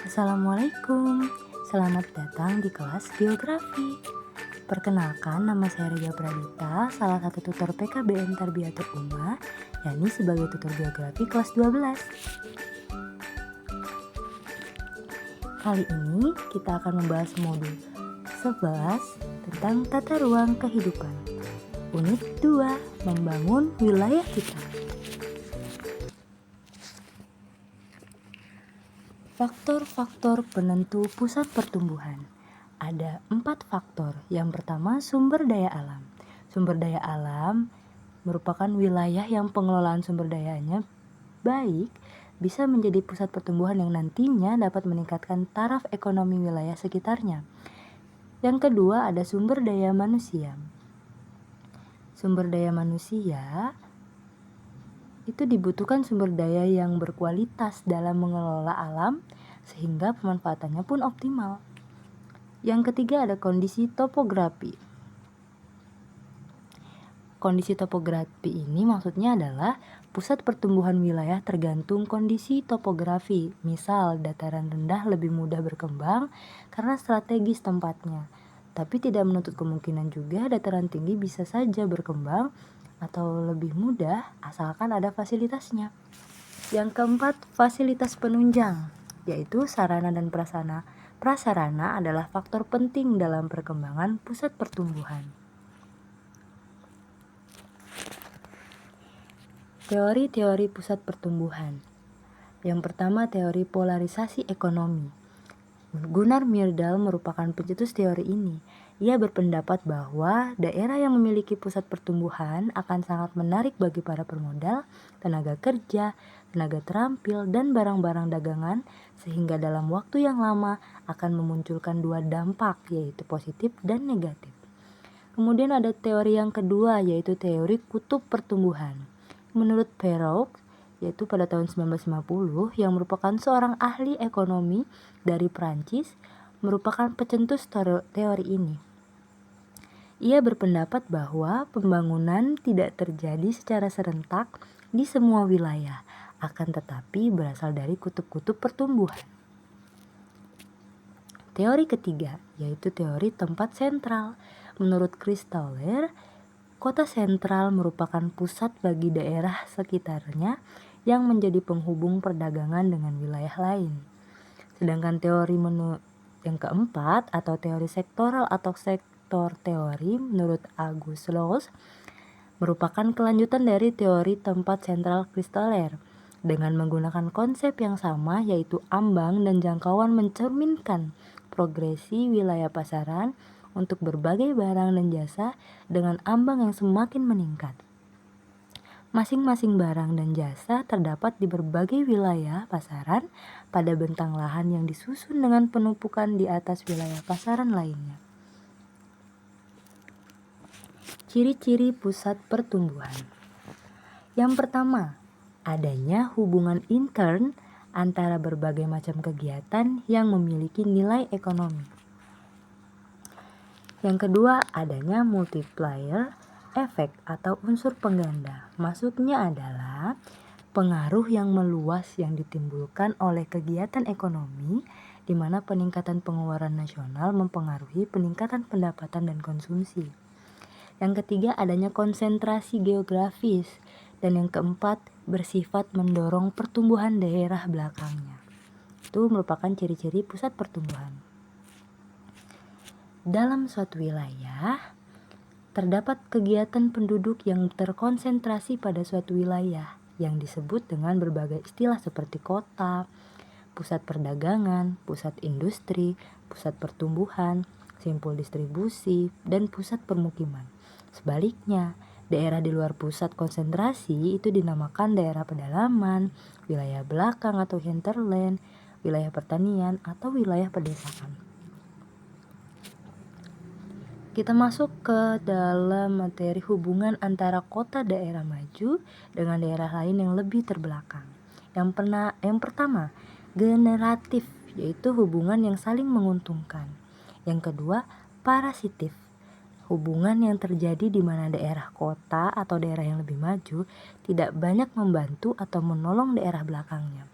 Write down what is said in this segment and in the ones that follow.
Assalamualaikum, selamat datang di kelas Geografi. Perkenalkan, nama saya Ria Pradita, salah satu tutor PKBM Tarbiyatul Ummah, yakni sebagai tutor Geografi kelas 12. Kali ini kita akan membahas modul 11 tentang tata ruang kehidupan. Unit 2, membangun wilayah kita. Faktor-faktor penentu pusat pertumbuhan. Ada 4 faktor. Yang pertama, sumber daya alam. Sumber daya alam merupakan wilayah yang pengelolaan sumber dayanya baik, bisa menjadi pusat pertumbuhan yang nantinya dapat meningkatkan taraf ekonomi wilayah sekitarnya. Yang kedua, ada sumber daya manusia. Sumber daya manusia itu dibutuhkan sumber daya yang berkualitas dalam mengelola alam sehingga pemanfaatannya pun optimal. Yang ketiga, ada kondisi topografi. Kondisi topografi ini maksudnya adalah pusat pertumbuhan wilayah tergantung kondisi topografi. Misal, dataran rendah lebih mudah berkembang karena strategis tempatnya. Tapi tidak menutup kemungkinan juga dataran tinggi bisa saja berkembang atau lebih mudah asalkan ada fasilitasnya. Yang keempat, fasilitas penunjang, yaitu sarana dan prasarana adalah faktor penting dalam perkembangan pusat pertumbuhan. Teori-teori pusat pertumbuhan. Yang pertama, teori polarisasi ekonomi. Gunnar Myrdal merupakan pencetus teori ini. Ia berpendapat bahwa daerah yang memiliki pusat pertumbuhan akan sangat menarik bagi para pemodal, tenaga kerja, tenaga terampil, dan barang-barang dagangan, sehingga dalam waktu yang lama akan memunculkan dua dampak, yaitu positif dan negatif. Kemudian ada teori yang kedua, yaitu teori kutub pertumbuhan. Menurut Perroux, yaitu pada tahun 1950, yang merupakan seorang ahli ekonomi dari Prancis, merupakan pencetus teori ini. Ia berpendapat bahwa pembangunan tidak terjadi secara serentak di semua wilayah, akan tetapi berasal dari kutub-kutub pertumbuhan. Teori ketiga, yaitu teori tempat sentral. Menurut Chris Tauler, kota sentral merupakan pusat bagi daerah sekitarnya yang menjadi penghubung perdagangan dengan wilayah lain. Sedangkan teori yang keempat atau teori sektoral atau sektor teori menurut August Loos merupakan kelanjutan dari teori tempat sentral Chris Tauler dengan menggunakan konsep yang sama, yaitu ambang dan jangkauan mencerminkan progresi wilayah pasaran untuk berbagai barang dan jasa dengan ambang yang semakin meningkat. Masing-masing barang dan jasa terdapat di berbagai wilayah pasaran pada bentang lahan yang disusun dengan penumpukan di atas wilayah pasaran lainnya. Ciri-ciri pusat pertumbuhan. Yang pertama, adanya hubungan intern antara berbagai macam kegiatan yang memiliki nilai ekonomi. Yang kedua, adanya multiplier efek atau unsur pengganda. Maksudnya adalah pengaruh yang meluas yang ditimbulkan oleh kegiatan ekonomi, di mana peningkatan pengeluaran nasional mempengaruhi peningkatan pendapatan dan konsumsi. Yang ketiga, adanya konsentrasi geografis. Dan yang keempat, bersifat mendorong pertumbuhan daerah belakangnya. Itu merupakan ciri-ciri pusat pertumbuhan. Dalam suatu wilayah, terdapat kegiatan penduduk yang terkonsentrasi pada suatu wilayah yang disebut dengan berbagai istilah seperti kota, pusat perdagangan, pusat industri, pusat pertumbuhan, simpul distribusi, dan pusat permukiman. Sebaliknya, daerah di luar pusat konsentrasi itu dinamakan daerah pedalaman, wilayah belakang atau hinterland, wilayah pertanian, atau wilayah pedesaan. Kita masuk ke dalam materi hubungan antara kota daerah maju dengan daerah lain yang lebih terbelakang. Yang pertama, generatif, yaitu hubungan yang saling menguntungkan. Yang kedua, parasitif, hubungan yang terjadi di mana daerah kota atau daerah yang lebih maju tidak banyak membantu atau menolong daerah belakangnya.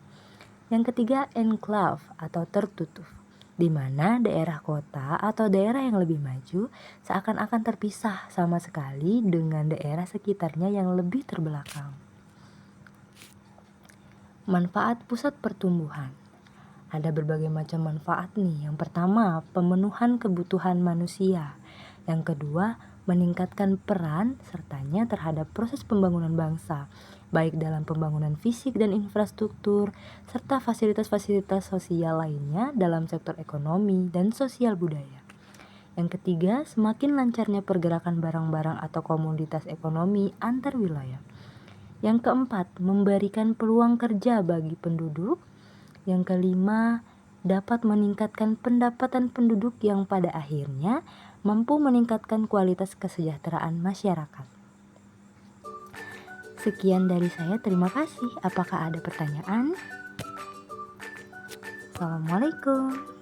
Yang ketiga, enclave atau tertutup, di mana daerah kota atau daerah yang lebih maju seakan-akan terpisah sama sekali dengan daerah sekitarnya yang lebih terbelakang. Manfaat pusat pertumbuhan. Ada berbagai macam manfaat nih. Yang pertama, pemenuhan kebutuhan manusia. Yang kedua, meningkatkan peran sertanya terhadap proses pembangunan bangsa, baik dalam pembangunan fisik dan infrastruktur, serta fasilitas-fasilitas sosial lainnya dalam sektor ekonomi dan sosial budaya. Yang ketiga, semakin lancarnya pergerakan barang-barang atau komoditas ekonomi antar wilayah. Yang keempat, memberikan peluang kerja bagi penduduk. Yang kelima, dapat meningkatkan pendapatan penduduk yang pada akhirnya mampu meningkatkan kualitas kesejahteraan masyarakat. Sekian dari saya, terima kasih. Apakah ada pertanyaan? Assalamualaikum.